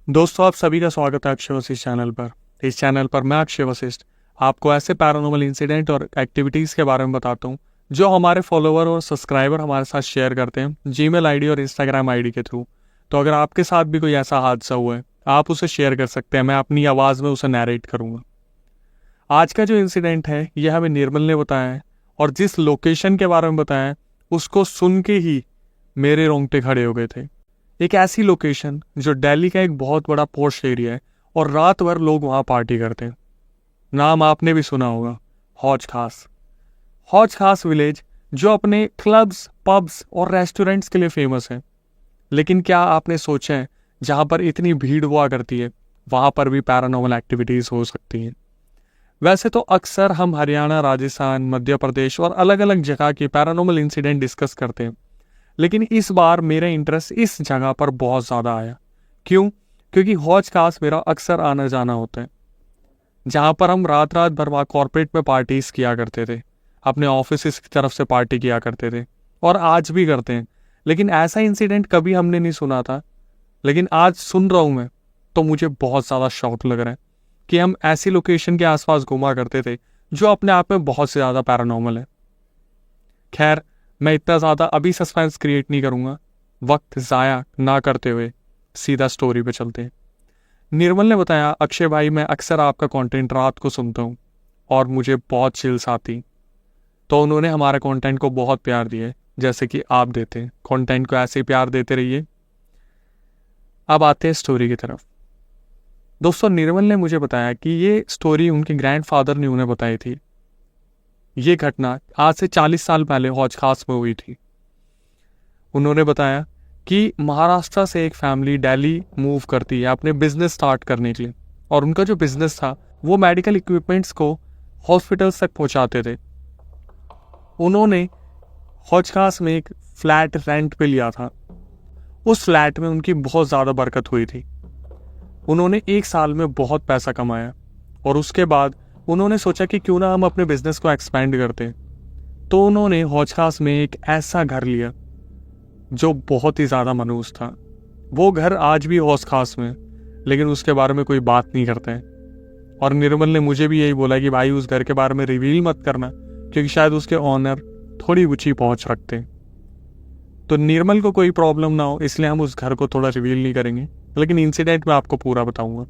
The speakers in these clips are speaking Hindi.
दोस्तों, आप सभी का स्वागत है अक्षय वशिष्ठ चैनल पर। इस चैनल पर मैं अक्षय वशिष्ठ आपको ऐसे पैरानॉर्मल इंसिडेंट और एक्टिविटीज़ के बारे में बताता हूँ जो हमारे फॉलोवर और सब्सक्राइबर हमारे साथ शेयर करते हैं जीमेल आईडी और इंस्टाग्राम आईडी के थ्रू। तो अगर आपके साथ भी कोई ऐसा हादसा हुआ है, आप उसे शेयर कर सकते हैं। मैं अपनी आवाज़ में उसे नैरेट करूँगा। आज का जो इंसिडेंट है यह हमें निर्मल ने बताया है, और जिस लोकेशन के बारे में बताया है उसको सुन के ही मेरे रोंगटे खड़े हो गए थे। एक ऐसी लोकेशन जो दिल्ली का एक बहुत बड़ा पॉश एरिया है और रात भर लोग वहाँ पार्टी करते हैं। नाम आपने भी सुना होगा, हौज खास। हौज खास विलेज जो अपने क्लब्स, पब्स और रेस्टोरेंट्स के लिए फेमस है। लेकिन क्या आपने सोचा है, जहाँ पर इतनी भीड़ हुआ करती है वहाँ पर भी पैरानॉर्मल एक्टिविटीज़ हो सकती हैं? वैसे तो अक्सर हम हरियाणा, राजस्थान, मध्य प्रदेश और अलग अलग जगह के पैरानॉर्मल इंसिडेंट डिस्कस करते हैं, लेकिन इस बार मेरा इंटरेस्ट इस जगह पर बहुत ज़्यादा आया। क्यों? क्योंकि हौज खास मेरा अक्सर आना जाना होता है, जहाँ पर हम रात रात भर वहाँ कॉर्पोरेट में पार्टीज किया करते थे, अपने ऑफिस की तरफ से पार्टी किया करते थे और आज भी करते हैं। लेकिन ऐसा इंसिडेंट कभी हमने नहीं सुना था, लेकिन आज सुन रहा हूँ मैं, तो मुझे बहुत ज़्यादा शौक लग रहा है कि हम ऐसी लोकेशन के आसपास घूमा करते थे जो अपने आप में बहुत से ज़्यादा पैरानॉर्मल है। खैर, मैं इतना ज़्यादा अभी सस्पेंस क्रिएट नहीं करूँगा। वक्त ज़ाया ना करते हुए सीधा स्टोरी पे चलते हैं। निर्मल ने बताया, अक्षय भाई मैं अक्सर आपका कंटेंट रात को सुनता हूँ और मुझे बहुत चिल्स आती। तो उन्होंने हमारे कंटेंट को बहुत प्यार दिया, जैसे कि आप देते हैं। कंटेंट को ऐसे ही प्यार देते रहिए। अब आते हैं स्टोरी की तरफ। दोस्तों, निर्मल ने मुझे बताया कि ये स्टोरी उनके ग्रैंडफादर ने उन्हें बताई थी। ये घटना आज से 40 साल पहले हौज खास में हुई थी। उन्होंने बताया कि महाराष्ट्र से एक फैमिली दिल्ली मूव करती है अपने बिजनेस स्टार्ट करने के लिए, और उनका जो बिजनेस था वो मेडिकल इक्विपमेंट्स को हॉस्पिटल्स तक पहुंचाते थे। उन्होंने हौज खास में एक फ्लैट रेंट पे लिया था। उस फ्लैट में उनकी बहुत ज़्यादा बरकत हुई थी। उन्होंने एक साल में बहुत पैसा कमाया और उसके बाद उन्होंने सोचा कि क्यों ना हम अपने बिजनेस को एक्सपेंड करते हैं। तो उन्होंने हौज खास में एक ऐसा घर लिया जो बहुत ही ज़्यादा मनहूस था। वो घर आज भी हौज खास में, लेकिन उसके बारे में कोई बात नहीं करते हैं। और निर्मल ने मुझे भी यही बोला कि भाई उस घर के बारे में रिवील मत करना, क्योंकि शायद उसके ऑनर थोड़ी ऊंची पहुंच रखते हैं। तो निर्मल को कोई प्रॉब्लम ना हो, इसलिए हम उस घर को थोड़ा रिवील नहीं करेंगे, लेकिन इंसिडेंट मैं आपको पूरा बताऊंगा।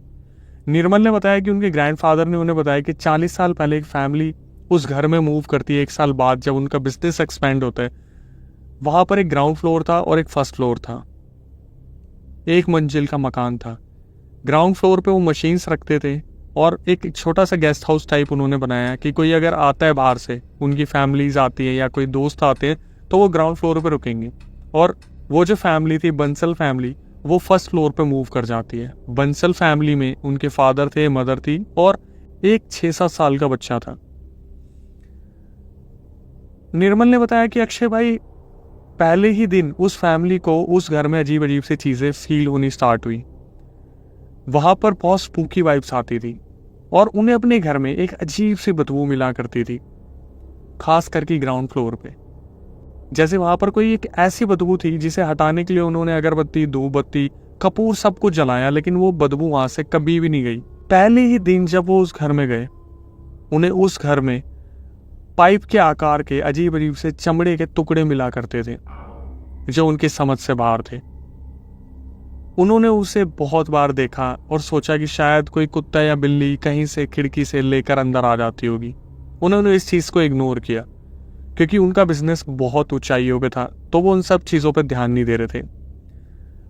निर्मल ने बताया कि उनके ग्रैंडफादर ने उन्हें बताया कि 40 साल पहले एक फैमिली उस घर में मूव करती है। एक साल बाद जब उनका बिजनेस एक्सपेंड होता है, वहां पर एक ग्राउंड फ्लोर था और एक फर्स्ट फ्लोर था। एक मंजिल का मकान था। ग्राउंड फ्लोर पे वो मशीन्स रखते थे और एक छोटा सा गेस्ट हाउस टाइप उन्होंने बनाया कि कोई अगर आता है बाहर से, उनकी फैमिलीज आती है या कोई दोस्त आते हैं, तो वो ग्राउंड फ्लोर पे रुकेंगे। और वो जो फैमिली थी, बंसल फैमिली, वो फर्स्ट फ्लोर पे मूव कर जाती है। बंसल फैमिली में उनके फादर थे, मदर थी और एक 6-7 साल का बच्चा था। निर्मल ने बताया कि अक्षय भाई, पहले ही दिन उस फैमिली को उस घर में अजीब अजीब सी चीज़ें फील होनी स्टार्ट हुई। वहाँ पर बहुत स्पूकी वाइब्स आती थी और उन्हें अपने घर में एक अजीब सी बदबू मिला करती थी, खास करके ग्राउंड फ्लोर पे। जैसे वहाँ पर कोई एक ऐसी बदबू थी जिसे हटाने के लिए उन्होंने अगरबत्ती, धूप बत्ती, कपूर सब कुछ जलाया, लेकिन वो बदबू वहाँ से कभी भी नहीं गई। पहले ही दिन जब वो उस घर में गए, उन्हें उस घर में पाइप के आकार के अजीब अजीब से चमड़े के टुकड़े मिला करते थे जो उनकी समझ से बाहर थे। उन्होंने उसे बहुत बार देखा और सोचा कि शायद कोई कुत्ता या बिल्ली कहीं से खिड़की से लेकर अंदर आ जाती होगी। उन्होंने इस चीज़ को इग्नोर किया क्योंकि उनका बिजनेस बहुत ऊंचाइयों पे था, तो वो उन सब चीज़ों पे ध्यान नहीं दे रहे थे।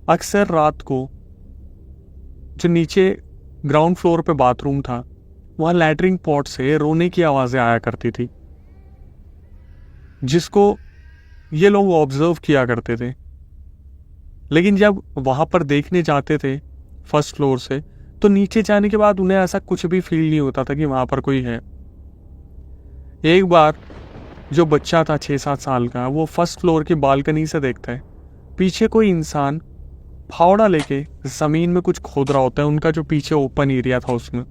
अक्सर रात को जो नीचे ग्राउंड फ्लोर पे बाथरूम था, वहाँ लैट्रिन पॉट से रोने की आवाज़ें आया करती थी, जिसको ये लोग ऑब्जर्व किया करते थे। लेकिन जब वहाँ पर देखने जाते थे फर्स्ट फ्लोर से, तो नीचे जाने के बाद उन्हें ऐसा कुछ भी फील नहीं होता था कि वहाँ पर कोई है। एक बार जो बच्चा था 6-7 साल का, वो फर्स्ट फ्लोर की बालकनी से देखता है पीछे कोई इंसान फावड़ा लेके ज़मीन में कुछ खोद रहा होता है। उनका जो पीछे ओपन एरिया था उसमें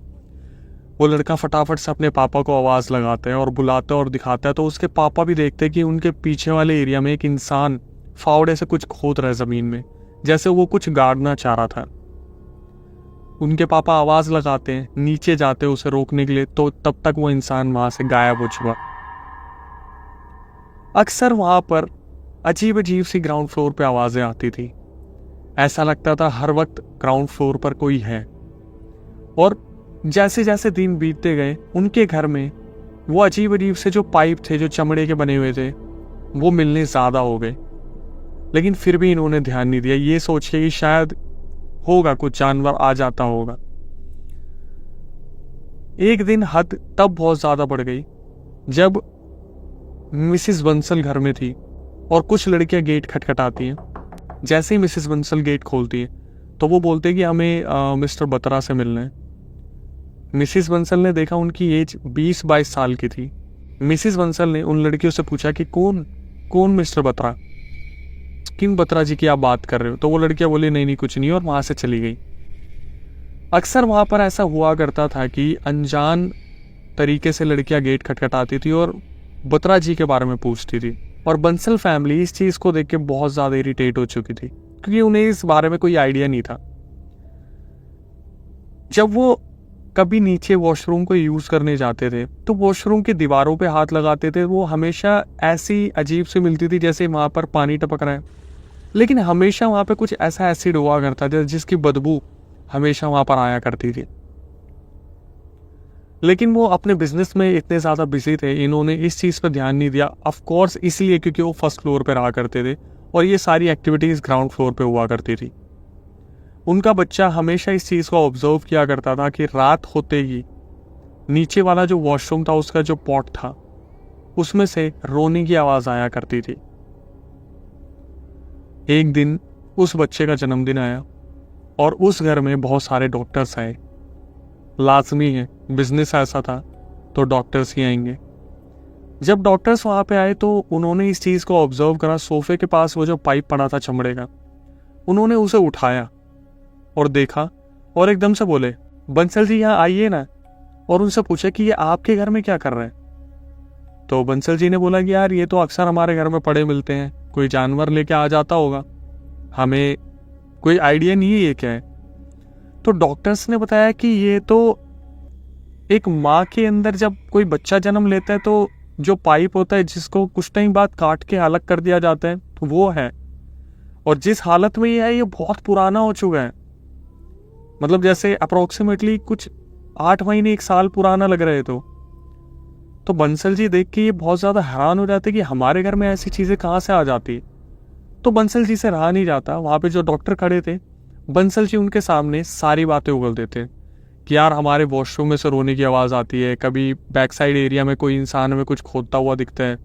वो लड़का फटाफट से अपने पापा को आवाज़ लगाता है और बुलाता है और दिखाता है। तो उसके पापा भी देखते हैं कि उनके पीछे वाले एरिया में एक इंसान फावड़े से कुछ खोद रहा है ज़मीन में, जैसे वो कुछ गाड़ना चाह रहा था। उनके पापा आवाज़ लगाते हैं, नीचे जाते हैं उसे रोकने के लिए, तो तब तक वो इंसान वहाँ से गायब हो चुका। अक्सर वहाँ पर अजीब अजीब सी ग्राउंड फ्लोर पे आवाज़ें आती थी। ऐसा लगता था हर वक्त ग्राउंड फ्लोर पर कोई है। और जैसे जैसे दिन बीतते गए, उनके घर में वो अजीब अजीब से जो पाइप थे जो चमड़े के बने हुए थे वो मिलने ज़्यादा हो गए। लेकिन फिर भी इन्होंने ध्यान नहीं दिया, ये सोच के कि शायद होगा कुछ जानवर आ जाता होगा। एक दिन हद तब बहुत ज़्यादा बढ़ गई जब मिसिस बंसल घर में थी और कुछ लड़कियां गेट खटखटाती हैं। जैसे ही मिसिस बंसल गेट खोलती है तो वो बोलते हैं कि हमें मिस्टर बत्रा से मिलना है। मिसिस बंसल ने देखा उनकी एज 20-22 साल की थी। मिसिस बंसल ने उन लड़कियों से पूछा कि कौन मिस्टर बत्रा, किन बत्रा जी की आप बात कर रहे हो? तो वो लड़कियां बोली नहीं कुछ नहीं, और वहां से चली गई। अक्सर वहां पर ऐसा हुआ करता था कि अनजान तरीके से लड़कियां गेट खटखटाती थी और बत्रा जी के बारे में पूछती थी। और बंसल फैमिली इस चीज़ को देख के बहुत ज़्यादा इरिटेट हो चुकी थी, क्योंकि उन्हें इस बारे में कोई आइडिया नहीं था। जब वो कभी नीचे वॉशरूम को यूज़ करने जाते थे तो वॉशरूम की दीवारों पे हाथ लगाते थे, वो हमेशा ऐसी अजीब सी मिलती थी जैसे वहाँ पर पानी टपक रहा है। लेकिन हमेशा वहाँ पे कुछ ऐसा एसिड हुआ करता था जिसकी बदबू हमेशा वहाँ पर आया करती थी। लेकिन वो अपने बिजनेस में इतने ज़्यादा बिजी थे, इन्होंने इस चीज़ पर ध्यान नहीं दिया। ऑफ कोर्स इसलिए क्योंकि वो फर्स्ट फ्लोर पर रहा करते थे और ये सारी एक्टिविटीज़ ग्राउंड फ्लोर पे हुआ करती थी। उनका बच्चा हमेशा इस चीज़ को ऑब्जर्व किया करता था कि रात होते ही नीचे वाला जो वॉशरूम था उसका जो पॉट था उसमें से रोने की आवाज़ आया करती थी। एक दिन उस बच्चे का जन्मदिन आया और उस घर में बहुत सारे डॉक्टर्स आए। लाजमी है, बिजनेस ऐसा था तो डॉक्टर्स ही आएंगे। जब डॉक्टर्स वहाँ पे आए तो उन्होंने इस चीज़ को ऑब्जर्व करा। सोफे के पास वो जो पाइप पड़ा था चमड़े का, उन्होंने उसे उठाया और देखा और एकदम से बोले, बंसल जी यहाँ आइए ना। और उनसे पूछा कि ये आपके घर में क्या कर रहे हैं? तो बंसल जी ने बोला कि यार ये तो अक्सर हमारे घर में पड़े मिलते हैं, कोई जानवर लेके आ जाता होगा, हमें कोई आइडिया नहीं है ये क्या है। तो डॉक्टर्स ने बताया कि ये तो एक माँ के अंदर जब कोई बच्चा जन्म लेता है तो जो पाइप होता है जिसको कुछ टाइम बाद काट के अलग कर दिया जाता है तो वो है। और जिस हालत में ये है ये बहुत पुराना हो चुका है, मतलब जैसे अप्रोक्सीमेटली कुछ 8 महीने 1 साल पुराना लग रहे। तो बंसल जी देख के ये बहुत ज़्यादा हैरान हो जाते कि हमारे घर में ऐसी चीज़ें कहाँ से आ जाती। तो बंसल जी से रहा नहीं जाता। वहाँ पे जो डॉक्टर खड़े थे, बंसल जी उनके सामने सारी बातें उगल देते कि यार हमारे वॉशरूम में से रोने की आवाज़ आती है, कभी बैक साइड एरिया में कोई इंसान हमें कुछ खोदता हुआ दिखता है,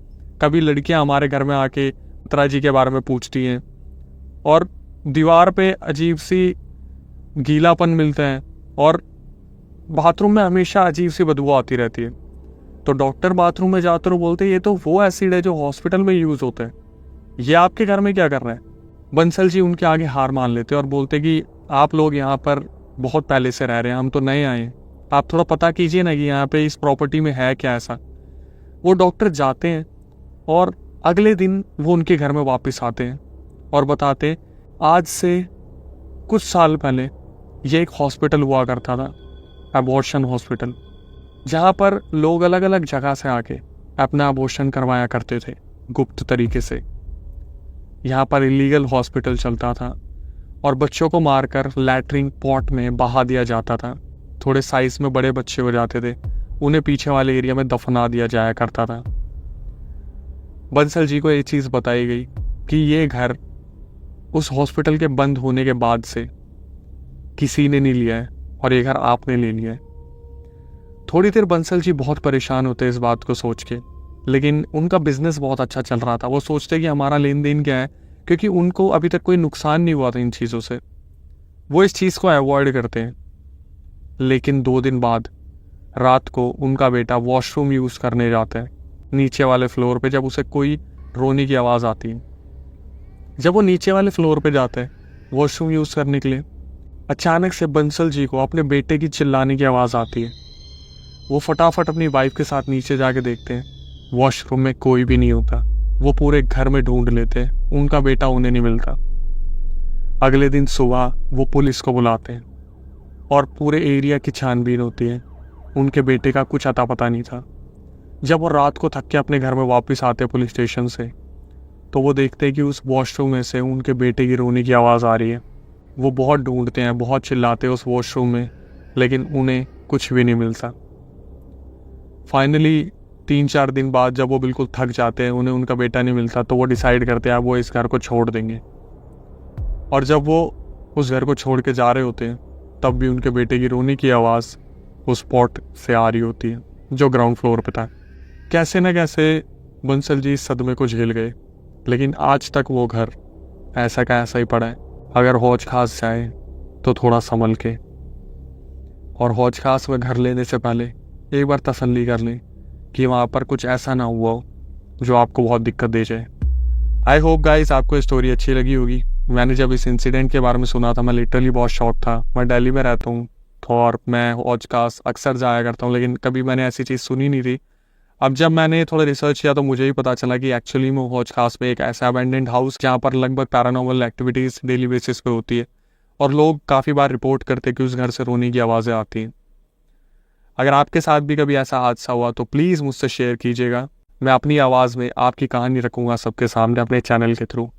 कभी लड़कियां हमारे घर में आके बत्रा जी के बारे में पूछती हैं, और दीवार पे अजीब सी गीलापन मिलता है, और बाथरूम में हमेशा अजीब सी बदबू आती रहती है। तो डॉक्टर बाथरूम में जाते हुए बोलते ये तो वो एसिड है जो हॉस्पिटल में यूज़ होता है, ये आपके घर में क्या कर रहे हैं? बंसल जी उनके आगे हार मान लेते और बोलते कि आप लोग यहाँ पर बहुत पहले से रह रहे हैं, हम तो नए आए हैं, आप थोड़ा पता कीजिए ना कि यहाँ पे इस प्रॉपर्टी में है क्या ऐसा। वो डॉक्टर जाते हैं और अगले दिन वो उनके घर में वापस आते हैं और बताते आज से कुछ साल पहले ये एक हॉस्पिटल हुआ करता था, अबॉर्शन हॉस्पिटल, जहाँ पर लोग अलग अलग जगह से आके अपना अबॉर्शन करवाया करते थे गुप्त तरीके से। यहाँ पर इलीगल हॉस्पिटल चलता था और बच्चों को मारकर लैट्रिन पॉट में बहा दिया जाता था। थोड़े साइज में बड़े बच्चे हो जाते थे, उन्हें पीछे वाले एरिया में दफना दिया जाया करता था। बंसल जी को ये चीज़ बताई गई कि ये घर उस हॉस्पिटल के बंद होने के बाद से किसी ने नहीं लिया है और ये घर आपने ले लिया है। थोड़ी देर बंसल जी बहुत परेशान होते इस बात को सोच के, लेकिन उनका बिजनेस बहुत अच्छा चल रहा था। वो सोचते कि हमारा लेन देन क्या है, क्योंकि उनको अभी तक कोई नुकसान नहीं हुआ था इन चीज़ों से, वो इस चीज़ को अवॉइड करते हैं। लेकिन 2 दिन बाद रात को उनका बेटा वॉशरूम यूज़ करने जाता है नीचे वाले फ्लोर पे, जब उसे कोई रोने की आवाज़ आती है। जब वो नीचे वाले फ्लोर पे जाता है वॉशरूम यूज़ करने के लिए, अचानक से बंसल जी को अपने बेटे की चिल्लाने की आवाज़ आती है। वो फटाफट अपनी वाइफ के साथ नीचे जाके देखते हैं, वॉशरूम में कोई भी नहीं होता। वो पूरे घर में ढूंढ लेते हैं, उनका बेटा उन्हें नहीं मिलता। अगले दिन सुबह वो पुलिस को बुलाते हैं और पूरे एरिया की छानबीन होती है। उनके बेटे का कुछ अता पता नहीं था। जब वो रात को थक के अपने घर में वापस आते पुलिस स्टेशन से, तो वो देखते हैं कि उस वॉशरूम में से उनके बेटे की रोने की आवाज़ आ रही है। वो बहुत ढूंढते हैं, बहुत चिल्लाते हैं उस वॉशरूम में, लेकिन उन्हें कुछ भी नहीं मिलता। फाइनली 3-4 दिन बाद जब वो बिल्कुल थक जाते हैं, उन्हें उनका बेटा नहीं मिलता, तो वो डिसाइड करते हैं अब वो इस घर को छोड़ देंगे। और जब वो उस घर को छोड़ के जा रहे होते हैं, तब भी उनके बेटे की रोने की आवाज़ उस स्पॉट से आ रही होती है जो ग्राउंड फ्लोर पे था। कैसे न कैसे बंसल जी इस सदमे को झेल गए, लेकिन आज तक वो घर ऐसा का ऐसा ही पड़ा है। अगर हौज खास जाए तो थोड़ा संभल के, और हौज खास में घर लेने से पहले एक बार तसल्ली कर लें कि वहाँ पर कुछ ऐसा ना हुआ हो जो आपको बहुत दिक्कत दे जाए। आई होप गाइस आपको ये स्टोरी अच्छी लगी होगी। मैंने जब इस इंसिडेंट के बारे में सुना था, मैं लिटरली बहुत शॉक था। मैं दिल्ली में रहता हूँ और मैं हौज खास अक्सर जाया करता हूँ, लेकिन कभी मैंने ऐसी चीज़ सुनी नहीं थी। अब जब मैंने थोड़ा रिसर्च किया तो मुझे भी पता चला कि एक्चुअली में हौज खास में एक ऐसा अबैंडन्ड हाउस जहाँ पर लगभग पैरानॉर्मल एक्टिविटीज़ डेली बेसिस पे होती है, और लोग काफ़ी बार रिपोर्ट करते हैं कि उस घर से रोने की आवाज़ें आती हैं। अगर आपके साथ भी कभी ऐसा हादसा हुआ तो प्लीज़ मुझसे शेयर कीजिएगा। मैं अपनी आवाज़ में आपकी कहानी रखूँगा सबके सामने अपने चैनल के थ्रू।